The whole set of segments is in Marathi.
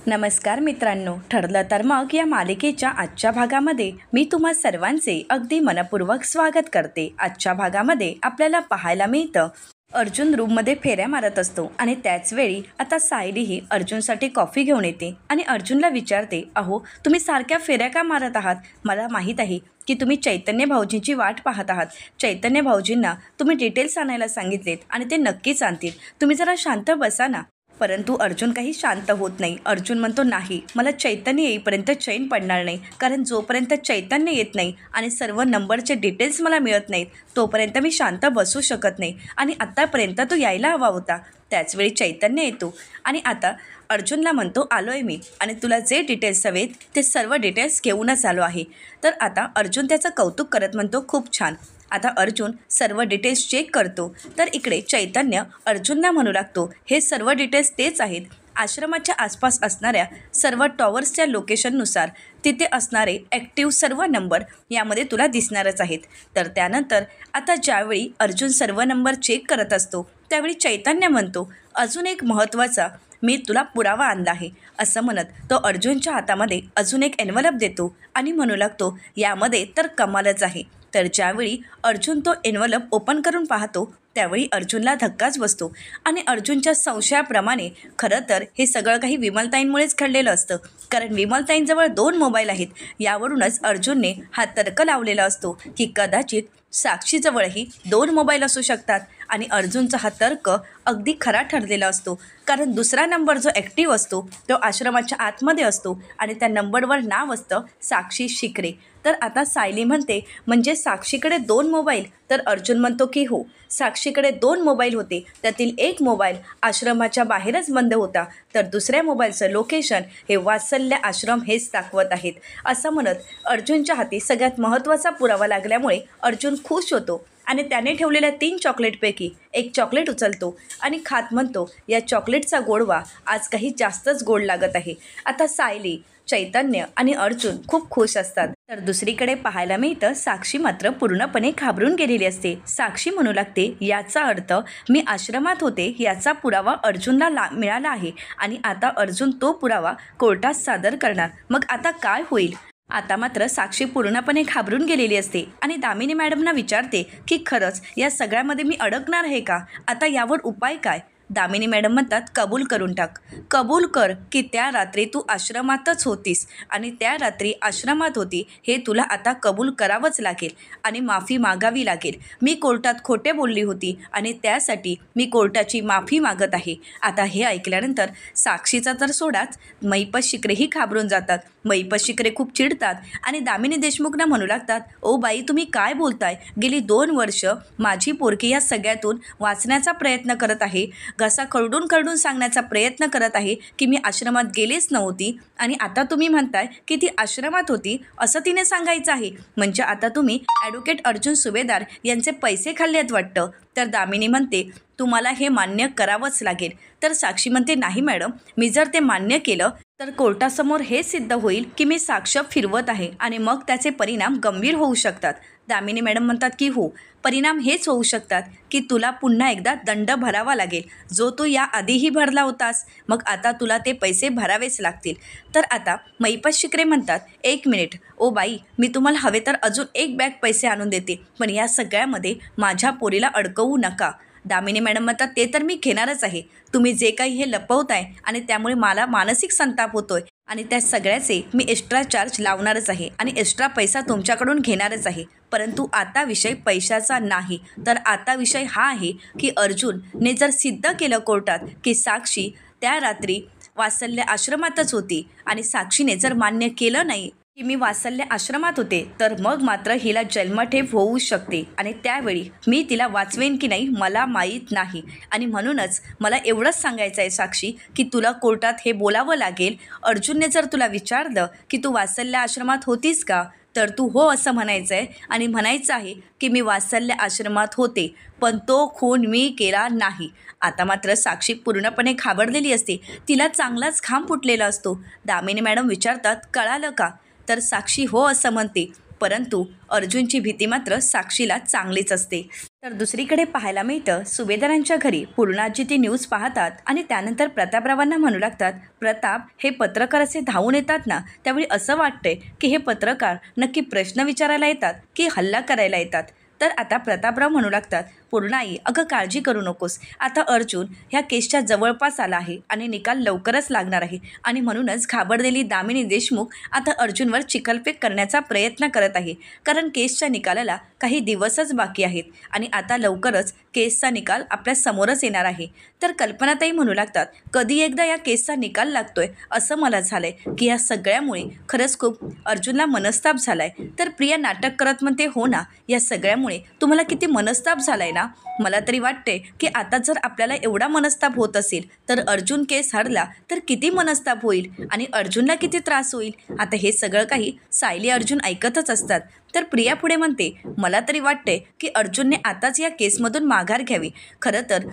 नमस्कार मित्रांनो, ठरलं तर मग या मालिकेच्या आजच्या भागामध्ये मी तुम्हा सर्वांचे अगदी मनपूर्वक स्वागत करते। आजच्या भागामध्ये आपल्याला पाहायला मिळतं अर्जुन रूममध्ये फेऱ्या मारत असतो आणि त्याच वेळी आता सायलीही अर्जुनसाठी कॉफी घेऊन येते आणि अर्जुनला विचारते, अहो तुम्ही सारख्या फेऱ्या का मारत आहात? मला माहीत आहे की तुम्ही चैतन्य भाऊजींची वाट पाहत आहात। चैतन्य भाऊजींना तुम्ही डिटेल्स आणायला सांगितलेत आणि ते नक्कीच आणतील, तुम्ही जरा शांत बसा ना। परंतु अर्जुन काही शांत होत नाही। अर्जुन म्हणतो, नाही, मला चैतन्य येईपर्यंत चैन पडणार नाही, कारण जोपर्यंत चैतन्य येत नाही आणि सर्व नंबरचे डिटेल्स मला मिळत नाहीत तोपर्यंत मी शांत बसू शकत नाही आणि आत्तापर्यंत तो यायला हवा होता। त्याचवेळी चैतन्य येतो आणि आता अर्जुनला म्हणतो, आलोय मी आणि तुला जे डिटेल्स हवेत ते सर्व डिटेल्स घेऊनच आलो आहे। तर आता अर्जुन त्याचं कौतुक करत म्हणतो, खूप छान। आता अर्जुन सर्व डिटेल्स चेक करतो तर इकडे चैतन्य अर्जुनला म्हणू लागतो, हे सर्व डिटेल्स तेच आहेत, आश्रमाच्या आसपास असणाऱ्या सर्व टॉवर्सच्या लोकेशननुसार तिथे असणारे ॲक्टिव्ह सर्व नंबर यामध्ये तुला दिसणारच आहेत। तर त्यानंतर आता ज्यावेळी अर्जुन सर्व नंबर चेक करत असतो त्यावेळी चैतन्य म्हणतो, अजून एक महत्त्वाचा मी तुला पुरावा आणला आहे, असं म्हणत तो अर्जुनच्या हातामध्ये अजून एक एन्व्हलप देतो आणि म्हणू लागतो, यामध्ये तर कमालच आहे। तर ज्यावेळी अर्जुन तो एन्व्हलप ओपन करून पाहतो त्यावेळी अर्जुनला धक्काच बसतो आणि अर्जुनच्या संशयाप्रमाणे खरं तर हे सगळं काही विमलताईंमुळेच घडलेलं असतं, कारण विमलताईंजवळ 2 मोबाईल आहेत। यावरूनच अर्जुनने हा तर्क लावलेला असतो की कदाचित साक्षीजवळही 2 मोबाईल असू शकतात आणि अर्जुनचा हा तर्क अगदी खरा ठरलेला असतो, कारण दुसरा नंबर जो ॲक्टिव्ह असतो तो आश्रमाच्या आतमध्ये असतो आणि त्या नंबरवर नाव असतं साक्षी शिकरे। तर आता सायली म्हणते, म्हणजे साक्षीकडे 2 मोबाईल? तर अर्जुन म्हणतो की हो, साक्षीकडे 2 मोबाईल होते, त्यातील एक मोबाईल आश्रमाच्या बाहेरच बंद होता, तर दुसऱ्या मोबाईलचं लोकेशन हे वात्सल्य आश्रम हेच दाखवत आहेत। असं म्हणत अर्जुनच्या हाती सगळ्यात महत्त्वाचा पुरावा लागल्यामुळे अर्जुन खुश होतो आणि त्याने ठेवलेल्या 3 चॉकलेटपैकी एक चॉकलेट उचलतो आणि खात म्हणतो, या चॉकलेटचा गोडवा आज काही जास्तच गोड लागत आहे। आता सायली, चैतन्य आणि अर्जुन खूप खुश असतात। तर दुसरीकडे पाहायला मिळतं साक्षी मात्र पूर्णपणे घाबरून गेलेली असते। साक्षी म्हणू लागते, याचा अर्थ मी आश्रमात होते याचा पुरावा अर्जुनला मिळाला आहे आणि आता अर्जुन तो पुरावा कोर्टात सादर करणार, मग आता काय होईल? आता मात्र साक्षी पूर्णपणे घाबरून गेलेली असते आणि दामिनी मॅडमना विचारते की खरंच या सगळ्यामध्ये मी अडकणार आहे का? आता यावर उपाय काय? दामिनी मॅडम म्हणतात, कबूल करून टाक, कबूल कर की त्या रात्री तू आश्रमातच होतीस आणि त्या रात्री आश्रमात होती हे तुला आता कबूल करावंच लागेल आणि माफी मागावी लागेल। मी कोर्टात खोटे बोलली होती आणि त्यासाठी मी कोर्टाची माफी मागत आहे। आता हे ऐकल्यानंतर साक्षीचा तर सोडाच, महिपत शिकरेही घाबरून जातात। महिपत शिकरे खूप चिडतात आणि दामिनी देशमुखना म्हणू लागतात, ओ बाई, तुम्ही काय बोलताय? गेली 2 वर्ष माझी पोरकी या सगळ्यातून वाचण्याचा प्रयत्न करत आहे, घसा खरडून सांगण्याचा प्रयत्न करत आहे की मी आश्रमात गेलेच नव्हती आणि आता तुम्ही म्हणताय की ती आश्रमात होती असं तिने सांगायचं आहे, म्हणजे आता तुम्ही ॲडव्होकेट अर्जुन सुभेदार यांचे पैसे खाल्लेत वाटतं। तर दामिनी म्हणते, तुम्हाला हे मान्य करावंच लागेल। तर साक्षी म्हणते, नाही मॅडम, मी जर ते मान्य केलं तर कोर्टासमोर हे सिद्ध होईल की मी साक्ष फिरवत आहे आणि मग त्याचे परिणाम गंभीर होऊ शकतात। दामिनी मॅडम म्हणतात की हो, परिणाम हेच होऊ शकतात की तुला पुन्हा एकदा दंड भरावा लागेल, जो तू याआधीही भरला होतास, मग आता तुला ते पैसे भरावेच लागतील। तर आता महिपत शिकरे म्हणतात, 1 मिनिट, ओ बाई, मी तुम्हाला हवे तर अजून 1 बॅग पैसे आणून देते, पण या सगळ्यामध्ये माझ्या पोरीला अडकवू नका। दामिनी मॅडम म्हणतात, ते तर मी घेणारच आहे, तुम्ही जे काही हे लपवताय आणि त्यामुळे मला मानसिक संताप होतोय आणि त्या सगळ्याचे मी एक्स्ट्रा चार्ज लावणारच आहे आणि एक्स्ट्रा पैसा तुमच्याकडून घेणारच आहे। परंतु आता विषय पैशाचा नाही, तर आता विषय हा आहे की अर्जुनने जर सिद्ध केलं कोर्टात की साक्षी त्या रात्री वात्सल्य आश्रमातच होती आणि साक्षीने जर मान्य केलं नाही की मी वात्सल्य आश्रमात होते, तर मग मात्र हिला जन्मठेप होऊ शकते आणि त्यावेळी मी तिला वाचवेन की नाही मला माहीत नाही। आणि म्हणूनच मला एवढंच सांगायचं आहे साक्षी की तुला कोर्टात हे बोलावं लागेल। अर्जुनने जर तुला विचारलं की तू वात्सल्य आश्रमात होतीस का, तर तू हो असं म्हणायचं आहे आणि म्हणायचं आहे की मी वात्सल्य आश्रमात होते, पण तो खून मी केला नाही। आता मात्र साक्षी पूर्णपणे घाबरलेली असते, तिला चांगलाच घाम फुटलेला असतो। दामिनी मॅडम विचारतात, कळालं का? तर साक्षी हो असं म्हणते, परंतु अर्जुनची भीती मात्र साक्षीला चांगलीच असते. तर दुसरीकडे पाहायला मिळतं सुभेदारांच्या घरी पूर्णाजी ती न्यूज पाहतात आणि त्यानंतर प्रतापरावांना म्हणू लागतात, प्रताप हे पत्रकार असे धावून येतात ना, त्यावेळी असं वाटतंय की हे पत्रकार नक्की प्रश्न विचारायला येतात की हल्ला करायला येतात. तर आता प्रतापराव म्हणू लागतात, पूर्णाई अगं काळजी करू नकोस, आता अर्जुन ह्या केसच्या जवळपास आला आहे आणि निकाल लवकरच लागणार आहे आणि म्हणूनच घाबरलेली दामिनी देशमुख आता अर्जुनवर चिखलफेक करण्याचा प्रयत्न करत आहे, कारण केसच्या निकालाला काही दिवसच बाकी आहेत आणि आता लवकरच केसचा निकाल आपल्या समोरच येणार आहे. तर कल्पनाताई म्हणू लागतात, कधी एकदा या केसचा निकाल लागतोय असं मला झालंय की या सगळ्यामुळे खरंच खूप अर्जुनला मनस्ताप झालाय. तर प्रिया नाटक करत म्हणते, हो ना, या सगळ्यामुळे तुम्हाला किती मनस्ताप झालाय ना. मला तरी वाटते की आता जर आपल्याला एवढा मनस्ताप होत असेल तर अर्जुन केस हरला तर किती मनस्ताप होईल आणि अर्जुनला किती त्रास होईल. आता हे सगळं काही सायली अर्जुन ऐकतच असतात. तर प्रिया पुढे म्हणते, मला तरी वाटते की अर्जुनने आताच या केसमधून माघार घ्यावी. खरं तर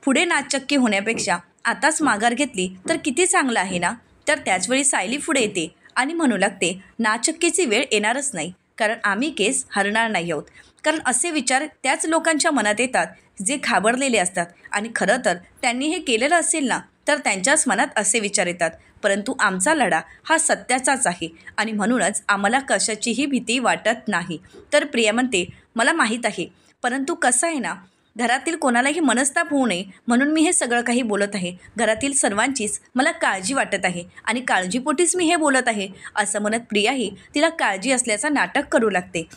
पुढे नाचक्की होण्यापेक्षा आताच माघार घेतली तर किती चांगलं आहे ना. तर त्याचवेळी सायली पुढे येते आणि म्हणू लागते, नाचक्कीची वेळ येणारच नाही, कारण आम्ही केस हरणार नाही आहोत. कारण असे विचार त्याच लोकांच्या मनात येतात जे घाबरलेले असतात आणि खरं तर त्यांनी हे केलेलं असेल ना तर त्यांच्याच मनात असे विचार येतात. परंतु आमचा लढा हा सत्याचाच आहे आणि म्हणूनच आम्हाला कशाचीही भीती वाटत नाही. तर प्रिया म्हणते, मला माहीत आहे, परंतु कसं आहे ना, घरातील कोणालाही मनस्ताप होऊ नये म्हणून मी हे सगळं काही बोलत आहे. घरातील सर्वांचीच मला काळजी वाटत आहे आणि काळजीपोटीच मी हे बोलत आहे, असं म्हणत प्रियाही तिला काळजी असल्याचं नाटक करू लागते.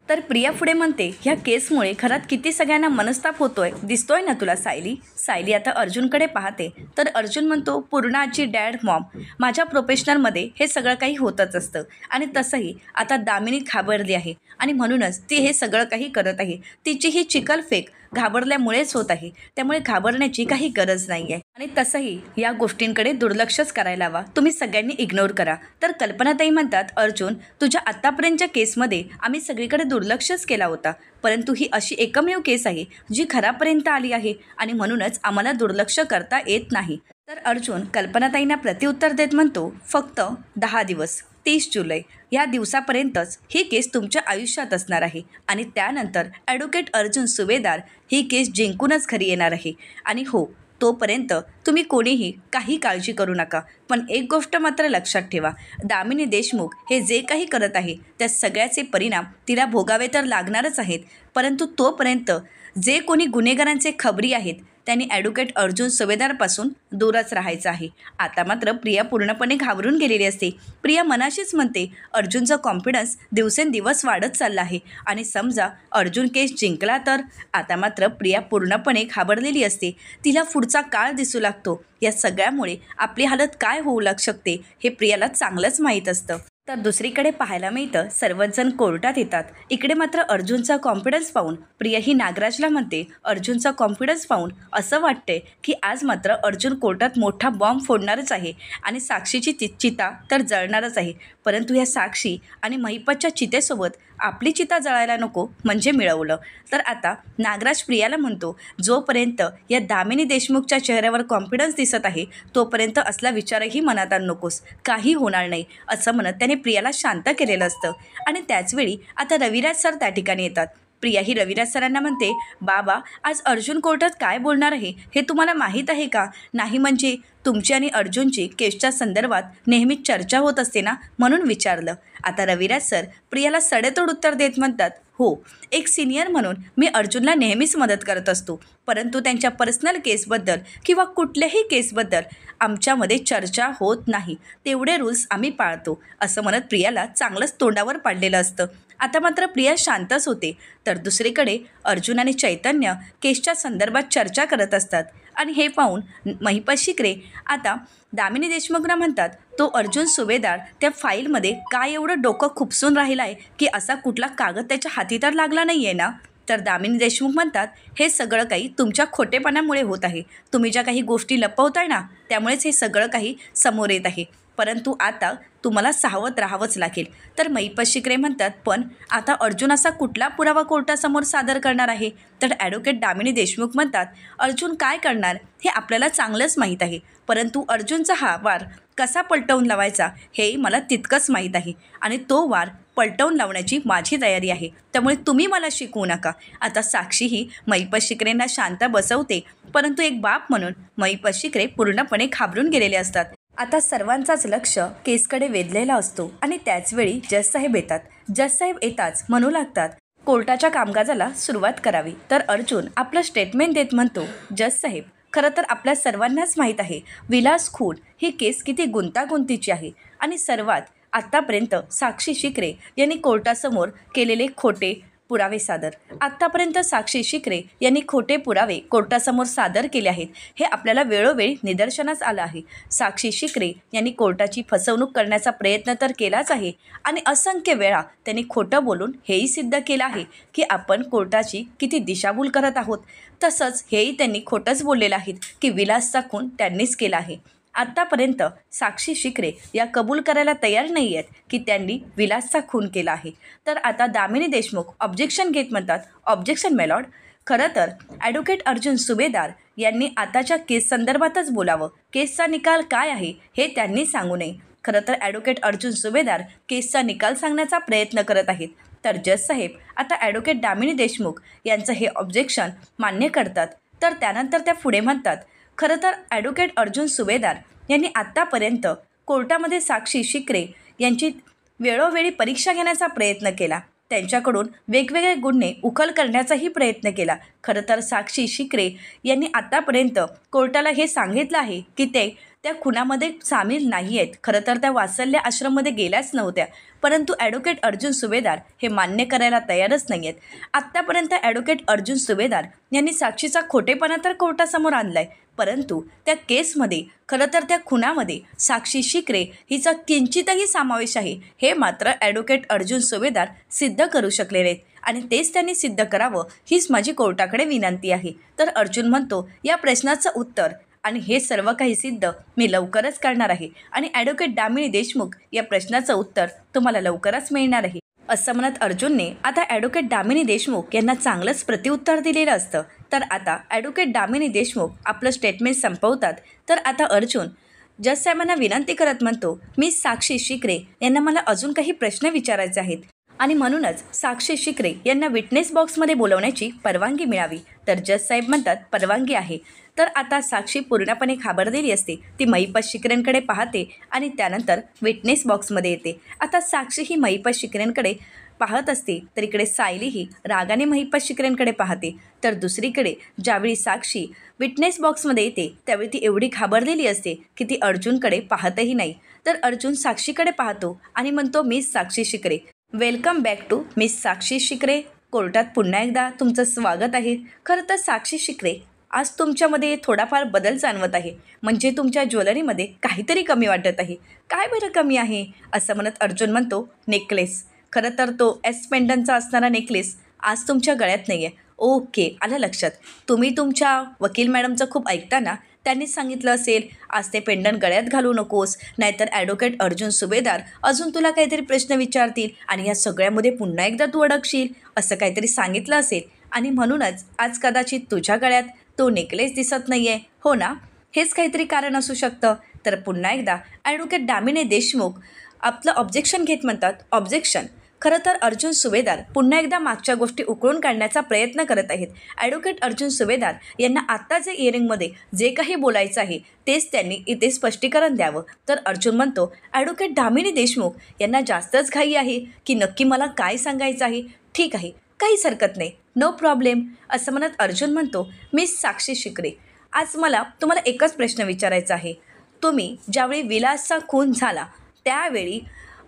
तर प्रिया पुढे म्हणते, ह्या केसमुळे घरात किती सगळ्यांना मनस्ताप होतोय दिसतोय ना तुला सायली. सायली आता अर्जुनकडे पाहते. तर अर्जुन म्हणतो, पूर्णाची डॅड मॉम, माझ्या प्रोफेशनलमध्ये हे सगळं काही होतच असतं आणि तसंही आता दामिनी घाबरली आहे आणि म्हणूनच ती हे सगळं काही करत आहे. तिची ही चिखलफेक घाबरल्यामुळेच होत आहे, त्यामुळे घाबरण्याची काही गरज नाही आहे आणि तसंही या गोष्टींकडे दुर्लक्षच करायला हवा, तुम्ही सगळ्यांनी इग्नोर करा. तर कल्पनाताई म्हणतात, अर्जुन तुझ्या आत्तापर्यंतच्या केसमध्ये आम्ही सगळीकडे दुर्लक्षच केला होता, परंतु ही अशी एकमेव केस आहे जी घरापर्यंत आली आहे आणि म्हणूनच आम्हाला दुर्लक्ष करता येत नाही. तर अर्जुन कल्पनाताईंना प्रत्युत्तर देत म्हणतो, फक्त 10 दिवस 30 जुलै या दिवसापर्यंतच ही केस तुमच्या आयुष्यात असणार आहे आणि त्यानंतर ॲडव्होकेट अर्जुन सुभेदार ही केस जिंकूनच घरी येणार आहे आणि हो, तोपर्यंत तुम्ही कोणीही काही काळजी करू नका. पण एक गोष्ट मात्र लक्षात ठेवा, दामिनी देशमुख हे जे काही करत आहे त्या सगळ्याचे परिणाम तिला भोगावे तर लागणारच आहेत, परंतु तोपर्यंत जे कोणी गुन्हेगारांचे खबरी आहेत त्यांनी ॲडव्होकेट अर्जुन सुभेदारपासून दूरच राहायचं आहे. आता मात्र प्रिया पूर्णपणे घाबरून गेलेली असते. प्रिया मनाशीच म्हणते, अर्जुनचा कॉन्फिडन्स दिवसेंदिवस वाढत चालला आहे आणि समजा अर्जुन केस जिंकला तर. आता मात्र प्रिया पूर्णपणे घाबरलेली असते. तिला पुढचा काळ दिसू लागतो. या सगळ्यामुळे आपली हालत काय होऊ शकते हे प्रियाला चांगलंच माहीत असतं. तर दुसरीकडे पाहायला मिळतं सर्वच जण कोर्टात येतात. इकडे मात्र अर्जुनचा कॉन्फिडन्स पाहून प्रिया ही नागराजला म्हणते, अर्जुनचा कॉन्फिडन्स पाहून असं वाटते की आज मात्र अर्जुन कोर्टात मोठा बॉम्ब फोडणारच आहे आणि साक्षीची चिता तर जळणारच आहे. परंतु या साक्षी आणि महिपतच्या चितेसोबत आपली चिता जळायला नको म्हणजे मिळवलं. तर आता नागराज प्रियाला म्हणतो, जोपर्यंत या दामिनी देशमुखच्या चेहऱ्यावर कॉन्फिडन्स दिसत आहे तोपर्यंत असला विचारही मनात आणू नकोस, काही होणार नाही, असं म्हणत त्याने प्रियाला शांत केलेलं असतं. आणि त्याचवेळी आता रविराज सर त्या ठिकाणी येतात. प्रिया ही रविराज सरांना म्हणते, बाबा आज अर्जुन कोर्टात काय बोलणार आहे हे तुम्हाला माहीत आहे का? नाही म्हणजे तुमची आणि अर्जुनची केसच्या संदर्भात नेहमीच चर्चा होत असते ना, म्हणून विचारलं. आता रविराज सर प्रियाला सडेतोड उत्तर देत म्हणतात, हो, एक सिनियर म्हणून मी अर्जुनला नेहमीच मदत करत असतो, परंतु त्यांच्या पर्सनल केसबद्दल किंवा कुठल्याही केसबद्दल आमच्यामध्ये चर्चा होत नाही, तेवढे रूल्स आम्ही पाळतो, असं म्हणत प्रियाला चांगलंच तोंडावर पाडलेलं असतं. आता मात्र प्रिया शांतच होते. तर दुसरीकडे अर्जुन आणि चैतन्य केसच्या संदर्भात चर्चा करत असतात आणि हे पाहून महिपत शिकरे आता दामिनी देशमुखना म्हणतात, तो अर्जुन सुभेदार त्या फाईलमध्ये काय एवढं डोकं खुपसून राहिलं आहे की असा कुठला कागद त्याच्या हाती तर लागला नाही आहे ना. तर दामिनी देशमुख म्हणतात, हे सगळं काही तुमच्या खोटेपणामुळे होत आहे, तुम्ही ज्या काही गोष्टी लपवताय ना त्यामुळेच हे सगळं काही समोर येत आहे, परंतु आता तुम्हाला सावध राहावंच लागेल. तर महिपत शिकरे म्हणतात, पण आता अर्जुन असा कुठला पुरावा कोर्टासमोर सादर करणार आहे? तर ॲडव्होकेट दामिनी देशमुख म्हणतात, अर्जुन काय करणार हे आपल्याला चांगलंच माहीत आहे, परंतु अर्जुनचा हा वार कसा पलटवून लावायचा हेही मला तितकंच माहीत आहे आणि तो वार पलटवून लावण्याची माझी तयारी आहे, त्यामुळे तुम्ही मला शिकवू नका. आता साक्षी ही महिपत शिकरेंना शांत बसवते, परंतु एक बाप म्हणून महिपत शिकरे पूर्णपणे घाबरून गेलेले असतात. आता सर्वांचाच लक्ष केसकडे वेधलेला असतो आणि त्याचवेळी जजसाहेब येतात. जजसाहेब येताच म्हणू लागतात, कोर्टाच्या कामकाजाला सुरुवात करावी. तर अर्जुन आपलं स्टेटमेंट देत म्हणतो, जजसाहेब, खरं तर आपल्या सर्वांनाच माहीत आहे विलास खून ही केस किती गुंतागुंतीची आहे आणि सर्वात आत्तापर्यंत साक्षी शिकरे यांनी कोर्टासमोर केलेले खोटे पुरावे आत्तापर्यंत साक्षी शिकरे यांनी खोटे पुरावे कोर्टासमोर सादर केले आहेत हे आपल्याला वेळोवेळी निदर्शनास आलं आहे. साक्षी शिकरे यांनी कोर्टाची फसवणूक करण्याचा प्रयत्न तर केलाच आहे आणि असंख्य वेळा त्यांनी खोटं बोलून हेही सिद्ध केलं आहे की आपण कोर्टाची किती दिशाभूल करत आहोत. तसंच हेही त्यांनी खोटंच बोललेलं आहे की विलासचा खून त्यांनीच केला आहे. आत्तापर्यंत साक्षी शिकरे या कबूल करायला तयार नाही आहेत की त्यांनी विलासचा खून केला आहे. तर आता दामिनी देशमुख ऑब्जेक्शन घेत म्हणतात, ऑब्जेक्शन मेलॉर्ड, खरं तर ॲडव्होकेट अर्जुन सुभेदार यांनी आताच्या केस संदर्भातच बोलावं. केसचा निकाल काय आहे हे त्यांनी सांगू नये. खरं तर ॲडव्होकेट अर्जुन सुभेदार केसचा निकाल सांगण्याचा प्रयत्न करत आहेत. तर जजसाहेब आता ॲडव्होकेट दामिनी देशमुख यांचं हे ऑब्जेक्शन मान्य करतात. तर त्यानंतर त्या पुढे म्हणतात, खरं तर ॲडव्होकेट अर्जुन सुभेदार यांनी आत्तापर्यंत कोर्टामध्ये साक्षी शिकरे यांची वेळोवेळी परीक्षा घेण्याचा प्रयत्न केला. त्यांच्याकडून वेगवेगळे गुन्हे उकल करण्याचाही प्रयत्न केला. खरं तर साक्षी शिकरे यांनी आत्तापर्यंत कोर्टाला हे सांगितलं आहे की ते त्या खुनामध्ये सामील नाही आहेत. खरं तर त्या वात्सल्य आश्रममध्ये गेल्याच नव्हत्या, परंतु ॲडव्होकेट अर्जुन सुभेदार हे मान्य करायला तयारच नाही आहेत. आत्तापर्यंत ॲडव्होकेट अर्जुन सुभेदार यांनी साक्षीचा खोटेपणा तर कोर्टासमोर आणला आहे, परंतु त्या केसमध्ये खरं तर त्या खुनामध्ये साक्षी शिकरे हिचा किंचितही समावेश आहे हे मात्र ॲडव्होकेट अर्जुन सुभेदार सिद्ध करू शकले नाहीत आणि तेच त्यांनी सिद्ध करावं हीच माझी कोर्टाकडे विनंती आहे. तर अर्जुन म्हणतो, या प्रश्नाचं उत्तर आणि हे सर्व काही सिद्ध मी लवकरच करणार आहे आणि ॲडव्होकेट दामिनी देशमुख या प्रश्नाचं उत्तर तुम्हाला लवकरच मिळणार आहे. असं म्हणत अर्जुनने आता ॲडव्होकेट दामिनी देशमुख यांना चांगलंच प्रत्युत्तर दिलेलं असतं. तर आता ॲडव्होकेट दामिनी देशमुख आपलं स्टेटमेंट संपवतात. तर आता अर्जुन जजसाहेबांना विनंती करत म्हणतो, मी साक्षी शिकरे यांना मला अजून काही प्रश्न विचारायचे आहेत आणि म्हणूनच साक्षी शिकरे यांना विटनेस बॉक्समध्ये बोलवण्याची परवानगी मिळावी. तर जजसाहेब म्हणतात, परवानगी आहे. तर आता साक्षी पूर्णपणे घाबरलेली असते. ती महिपत शिकरेंकडे पाहते आणि त्यानंतर विटनेस बॉक्समध्ये येते. आता साक्षी ही महिपत शिकरेंकडे पाहत असते, तर इकडे सायलीही रागाने महिपत शिकरेंकडे पाहते. तर दुसरीकडे ज्यावेळी साक्षी विटनेस बॉक्समध्ये येते त्यावेळी ती एवढी घाबरलेली असते की ती अर्जुनकडे पाहतही नाही. तर अर्जुन साक्षीकडे पाहतो आणि म्हणतो, miss Sakshi Shikre, welcome back to miss Sakshi Shikre. कोर्टात पुन्हा एकदा तुमचं स्वागत आहे. खरं तर साक्षी शिकरे, आज तुमच्यामध्ये थोडाफार बदल जाणवत आहे. म्हणजे तुमच्या ज्वेलरीमध्ये काहीतरी कमी वाटत आहे. काय बरं कमी आहे? असं म्हणत अर्जुन म्हणतो, नेकलेस. खरं तर तो एस पेंडनचा असणारा नेकलेस आज तुमच्या गळ्यात नाही आहे. ओके, आलं लक्षात. तुम्ही तुमच्या वकील मॅडमचं खूप ऐकता ना, त्यांनीच सांगितलं असेल आज ते पेंडन गळ्यात घालू नकोस, नाहीतर ॲडव्होकेट अर्जुन सुभेदार अजून तुला काहीतरी प्रश्न विचारतील आणि या सगळ्यामध्ये पुन्हा एकदा तू अडकशील, असं काहीतरी सांगितलं असेल आणि म्हणूनच आज कदाचित तुझ्या गळ्यात तो नेकलेस दिसत नाही आहे, हो ना? हेच काहीतरी कारण असू शकतं. तर पुन्हा एकदा ॲडव्होकेट दामिनी देशमुख आपलं ऑब्जेक्शन घेत म्हणतात, ऑब्जेक्शन. खरं तर अर्जुन सुभेदार पुन्हा एकदा मागच्या गोष्टी उकळून काढण्याचा प्रयत्न करत आहेत. ॲडव्होकेट अर्जुन सुभेदार यांना आत्ता जे इयरिंगमध्ये जे काही बोलायचं आहे तेच त्यांनी इथे स्पष्टीकरण द्यावं. तर अर्जुन म्हणतो, ॲडव्होकेट दामिनी देशमुख यांना जास्तच घाई आहे की नक्की मला काय सांगायचं आहे. ठीक आहे, काहीच हरकत नाही, नो प्रॉब्लेम. असं म्हणत अर्जुन म्हणतो, मिस साक्षी शिकरे, आज मला तुम्हाला एकच प्रश्न विचारायचा आहे. तुम्ही ज्यावेळी विलासचा खून झाला त्यावेळी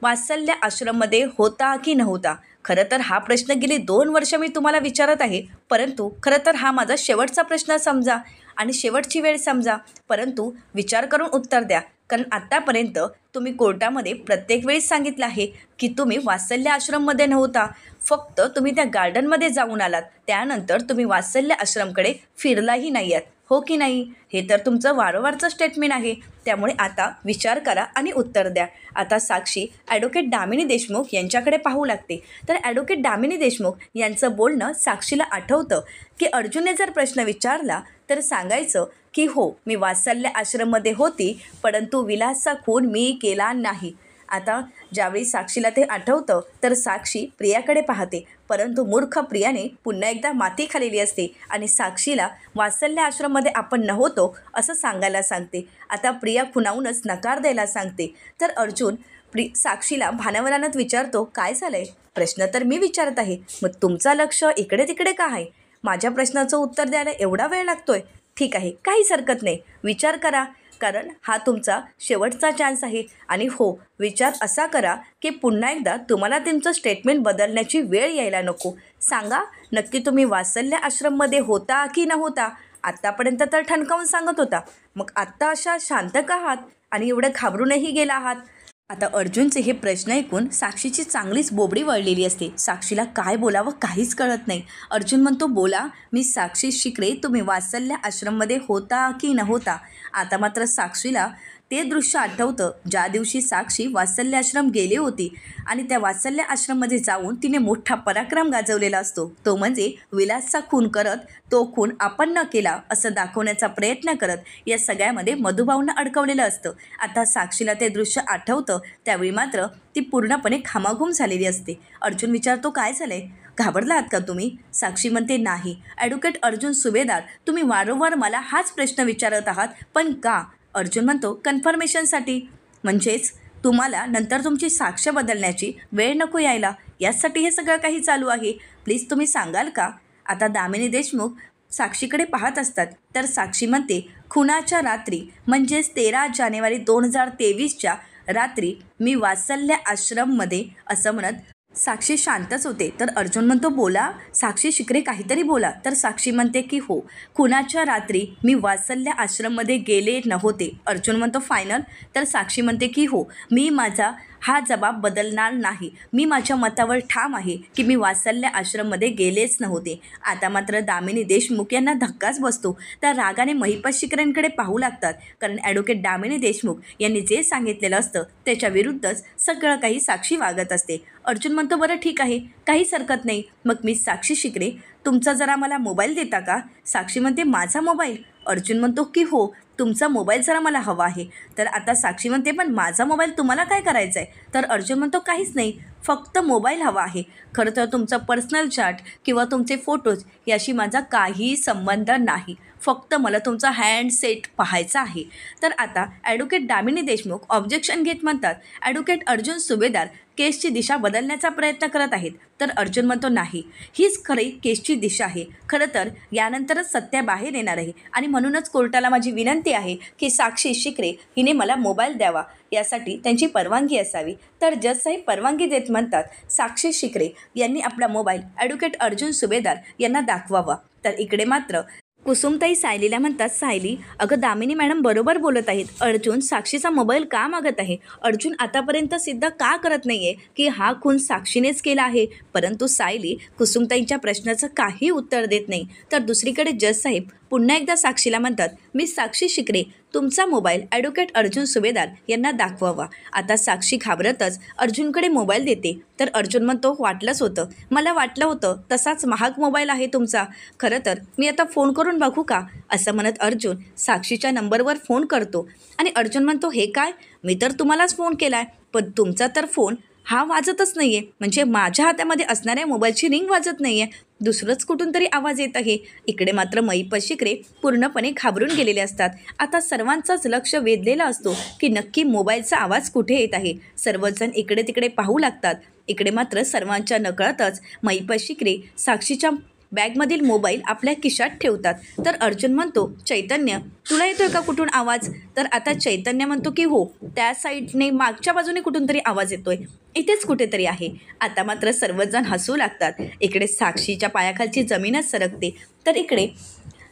वात्सल्य आश्रममध्ये होता की नव्हता? खरं तर हा प्रश्न गेली 2 वर्ष मी तुम्हाला विचारत आहे, परंतु खरं तर हा माझा शेवटचा प्रश्न समजा आणि शेवटची वेळ समजा, परंतु विचार करून उत्तर द्या. कारण आत्तापर्यंत तुम्ही कोर्टामध्ये प्रत्येक वेळेस सांगितलं आहे की तुम्ही वात्सल्य आश्रममध्ये नव्हता, फक्त तुम्ही त्या गार्डनमध्ये जाऊन आलात. त्यानंतर तुम्ही वात्सल्य आश्रमकडे फिरलाही नाही आहात. हो की नाही? हे तर तुमचं वारंवारचं स्टेटमेंट आहे. त्यामुळे आता विचार करा आणि उत्तर द्या. आता साक्षी ॲडव्होकेट दामिनी देशमुख यांच्याकडे पाहू लागते. तर ॲडव्होकेट दामिनी देशमुख यांचं बोलणं साक्षीला आठवतं की अर्जुनने जर प्रश्न विचारला तर सांगायचं की हो, मी वात्सल्य आश्रममध्ये होती, परंतु विलासचा खून मी केला नाही. आता ज्यावेळी साक्षीला ते आठवतं तर साक्षी प्रियाकडे पाहते, परंतु मूर्ख प्रियाने पुन्हा एकदा माती खाल्लेली असते आणि साक्षीला वात्सल्य आश्रममध्ये आपण नव्हतो असं सांगायला सांगते. आता प्रिया खुणावूनच नकार द्यायला सांगते. तर अर्जुन साक्षीला भानावर आणत विचारतो, काय झालंय? प्रश्न तर मी विचारत आहे, मग तुमचं लक्ष इकडे तिकडे का आहे? माझ्या प्रश्नाचं उत्तर द्यायला एवढा वेळ लागतोय? ठीक आहे, काहीच हरकत नाही, विचार करा, कारण हा तुमचा शेवटचा चान्स आहे. आणि हो, विचार असा करा की पुन्हा एकदा तुम्हाला तुमचं स्टेटमेंट बदलण्याची वेळ यायला नको. सांगा, नक्की तुम्ही वात्सल्य आश्रममध्ये होता की न होता? आत्तापर्यंत तर ठणकावून सांगत होता, मग आत्ता अशा शांत का आहात आणि एवढं घाबरूनही गेला आहात? आता अर्जुनचे हे प्रश्न ऐकून साक्षीची चांगलीच बोबडी वळलेली असते. साक्षीला काय बोलावं काहीच कळत नाही. अर्जुन म्हणतो, बोला, मी साक्षी शिकरे, तुम्ही वात्सल्य आश्रममध्ये होता की नव्हता? आता मात्र साक्षीला ते दृश्य आठवतं ज्या दिवशी साक्षी वात्सल्य आश्रम गेली होती आणि त्या वात्सल्य आश्रममध्ये जाऊन तिने मोठा पराक्रम गाजवलेला असतो. तो म्हणजे विलासचा खून करत तो खून आपण न केला असं दाखवण्याचा प्रयत्न करत या सगळ्यामध्ये मधुभाऊंना अडकवलेलं असतं. आता साक्षीला ते दृश्य आठवतं, त्यावेळी मात्र ती पूर्णपणे घामाघूम झालेली असते. अर्जुन विचारतो, काय झालंय? घाबरला आहात का तुम्ही? साक्षी म्हणते, नाही ॲडव्होकेट अर्जुन सुभेदार, तुम्ही वारंवार मला हाच प्रश्न विचारत आहात, पण का? अर्जुन म्हणतो, कन्फर्मेशनसाठी, म्हणजेच तुम्हाला नंतर तुमची साक्ष बदलण्याची वेळ नको यायला, यासाठी हे सगळं काही चालू आहे. प्लीज तुम्ही सांगाल का? आता दामिनी देशमुख साक्षीकडे पाहत असतात. तर साक्षी म्हणते, खुनाच्या रात्री म्हणजेच 13 जानेवारी 2023च्या रात्री मी वात्सल्य आश्रममध्ये, असं म्हणत साक्षी शांतच होते. तर अर्जुन म्हणतो, बोला साक्षी शिकरे, काहीतरी बोला. तर साक्षी म्हणते की हो, खुनाच्या रात्री मी वात्सल्य आश्रममध्ये गेले नव्हते. अर्जुन म्हणतो, फायनल? तर साक्षी म्हणते की हो, मी माझा हा जबाब बदलणार नाही. मी माझ्या मतावर ठाम आहे की मी वात्सल्य आश्रममध्ये गेलेच नव्हते. आता मात्र दामिनी देशमुख यांना धक्काच बसतो. त्या रागाने महिपत शिकरेंकडे पाहू लागतात, कारण ॲडव्होकेट दामिनी देशमुख यांनी जे सांगितलेलं असतं त्याच्या विरुद्धच सगळं काही साक्षी वागत असते. अर्जुन म्हणतो, बरं ठीक आहे, काहीच हरकत नाही, मग मी साक्षी शिकरे, तुमचा जरा मला मोबाईल देता का? साक्षी म्हणते, माझा मोबाईल? अर्जुन म्हणतो की हो, तुमचा मोबाईल जरा मला हवा आहे. तर आता साक्षी म्हणते, पण माझा मोबाईल तुम्हाला काय करायचा आहे? तर अर्जुन म्हणतो, काहीच नाही, फक्त मोबाईल हवा आहे. खरं तर तुमचं पर्सनल चॅट किंवा तुमचे फोटोज याशी माझा काही संबंध नाही, फक्त मला तुमचा हँडसेट पाहायचा आहे. तर आता ॲडव्होकेट दामिनी देशमुख ऑब्जेक्शन घेत म्हणतात, ॲडव्होकेट अर्जुन सुभेदार केसची दिशा बदलण्याचा प्रयत्न करत आहेत. तर अर्जुन म्हणतो, नाही, हीच खरी केसची दिशा आहे. खरं तर यानंतरच सत्य बाहेर येणार आहे आणि म्हणूनच कोर्टाला माझी विनंती आहे की साक्षी शिकरे हिने मला मोबाईल द्यावा, यासाठी त्यांची परवानगी असावी. तर जज साहेब परवानगी देत म्हणतात, साक्षी शिकरे यांनी आपला मोबाईल ॲडव्होकेट अर्जुन सुभेदार यांना दाखवावा. तर इकडे मात्र कुसुमताई सायलीला म्हणतात, सायली, अगं दामिनी मॅडम बरोबर बोलत आहेत. अर्जुन साक्षीचा मोबाईल का मागत आहे? अर्जुन आतापर्यंत सिद्ध का करत नाही आहे की हा खून साक्षीनेच केला आहे? परंतु सायली कुसुमताईंच्या प्रश्नाचं काही उत्तर देत नाही. तर दुसरीकडे जज साहेब पुन्हा एकदा साक्षीला म्हणतात, मी साक्षी शिकरे, तुमचा मोबाईल ॲडव्होकेट अर्जुन सुभेदार यांना दाखवावा. आता साक्षी घाबरतच अर्जुनकडे मोबाईल देते. तर अर्जुन म्हणतो, वाटलंच होतं, मला वाटलं होतं, तसाच महाग मोबाईल आहे तुमचा. खरं तर मी आता फोन करून बघू का? असं म्हणत अर्जुन साक्षीच्या नंबरवर फोन करतो. आणि अर्जुन म्हणतो, हे काय, मी तर तुम्हालाच फोन केला आहे, पण तुमचा तर फोन हा वाजतच नाही आहे, म्हणजे माझ्या हातामध्ये असणाऱ्या मोबाईलची रिंग वाजत नाही आहे, दुसरंच कुठून तरी आवाज येत आहे. इकडे मात्र महिपत शिकरे पूर्णपणे घाबरून गेलेले असतात. आता सर्वांचंच लक्ष वेधलेलं असतो की नक्की मोबाईलचा आवाज कुठे येत आहे. सर्वजण इकडे तिकडे पाहू लागतात. इकडे मात्र सर्वांच्या नकळतच महिपत शिकरे साक्षीच्या बॅगमधील मोबाईल आपल्या खिशात ठेवतात. तर अर्जुन म्हणतो, चैतन्य, तुला येतोय का कुठून आवाज? तर आता चैतन्य म्हणतो की हो, त्या साईडने मागच्या बाजूने कुठून तरी आवाज येतोय, इथेच कुठेतरी आहे. आता मात्र सर्वजण हसू लागतात. इकडे साक्षीच्या पायाखालची जमीनच सरकते. तर इकडे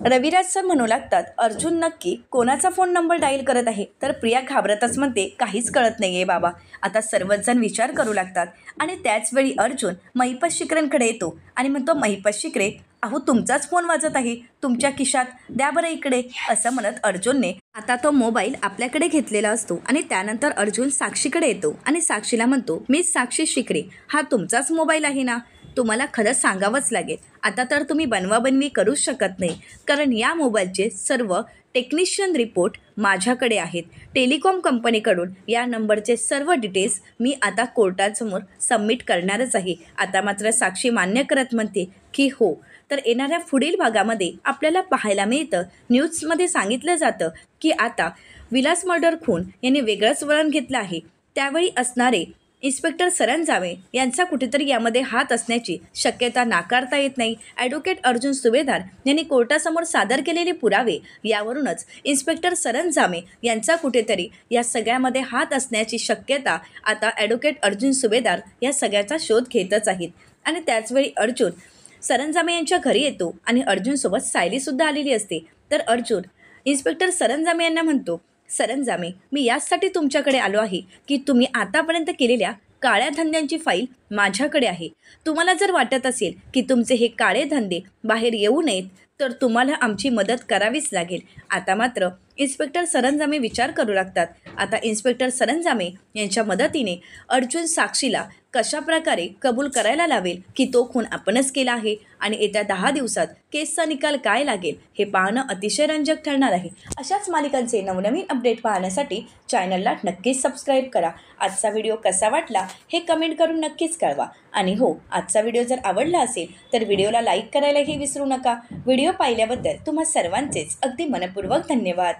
रविराज सर म्हणू लागतात, अर्जुन नक्की कोणाचा फोन नंबर डायल करत आहे? तर प्रिया घाबरतच म्हणते, काहीच कळत नाही आहे बाबा. आता सर्वजण विचार करू लागतात आणि त्याचवेळी अर्जुन महिपत शिकरेंकडे येतो आणि म्हणतो, महिपत शिकरे, अहो तुमचाच फोन वाजत आहे तुमच्या खिशात, द्या बरं इकडे, असं म्हणत अर्जुनने आता तो मोबाईल आपल्याकडे घेतलेला असतो आणि त्यानंतर अर्जुन साक्षीकडे येतो आणि साक्षीला म्हणतो, मी साक्षी शिकरे, हा तुमचाच मोबाईल आहे ना? तुम्हाला खरं सांगावंच लागेल, आता तर तुम्ही बनवाबनवी करूच शकत नाही, कारण या मोबाईलचे सर्व टेक्निशियन रिपोर्ट माझ्याकडे आहेत. टेलिकॉम कंपनीकडून या नंबरचे सर्व डिटेल्स मी आता कोर्टासमोर सबमिट करणारच आहे. आता मात्र साक्षी मान्य करत म्हणते की हो. तर येणाऱ्या पुढील भागामध्ये आपल्याला पाहायला मिळतं, न्यूजमध्ये सांगितलं जातं की आता विलास मर्डर खून यांनी वेगळंच वळण घेतलं आहे. त्यावेळी असणारे इन्स्पेक्टर सरंजामे यांचा कुठेतरी यामध्ये हात असण्याची शक्यता नाकारता येत नाही. ॲडव्होकेट अर्जुन सुभेदार यांनी कोर्टासमोर सादर केलेले पुरावे यावरूनच इन्स्पेक्टर सरंजामे यांचा कुठेतरी या सगळ्यामध्ये हात असण्याची शक्यता आता ॲडव्होकेट अर्जुन सुभेदार या सगळ्याचा शोध घेतच आहेत. आणि त्याचवेळी अर्जुन सरंजामे यांच्या घरी येतो आणि अर्जुनसोबत सायलीसुद्धा आलेली असते. तर अर्जुन इन्स्पेक्टर सरंजामे यांना म्हणतो, सरंजामे, मी याचसाठी तुमच्याकडे आलो आहे की तुम्ही आतापर्यंत केलेल्या काळ्या धंद्यांची फाईल माझ्याकडे आहे. तुम्हाला जर वाटत असेल की तुमचे हे काळे धंदे बाहेर येऊ नयेत तर तुम्हाला आमची मदत करावीच लागेल. आता मात्र इन्स्पेक्टर सरंजामे विचार करू लागतात. आता इन्स्पेक्टर सरंजामे यांच्या मदतीने अर्जुन साक्षीला कशाप्रकारे कबूल करायला लावेल की तो खून आपणच केला आहे आणि येत्या 10 दिवसात केसचा निकाल काय लागेल हे पाहणं अतिशय रंजक ठरणार आहे. अशाच मालिकांचे नवनवीन अपडेट पाहण्यासाठी चॅनलला नक्कीच सबस्क्राईब करा. आजचा व्हिडिओ कसा वाटला हे कमेंट करून नक्कीच कळवा. आणि हो, आजचा व्हिडिओ जर आवडला असेल तर व्हिडिओला लाईक करायलाही विसरू नका. व्हिडिओ पाहिल्याबद्दल तुम्हा सर्वांचेच अगदी मनपूर्वक धन्यवाद.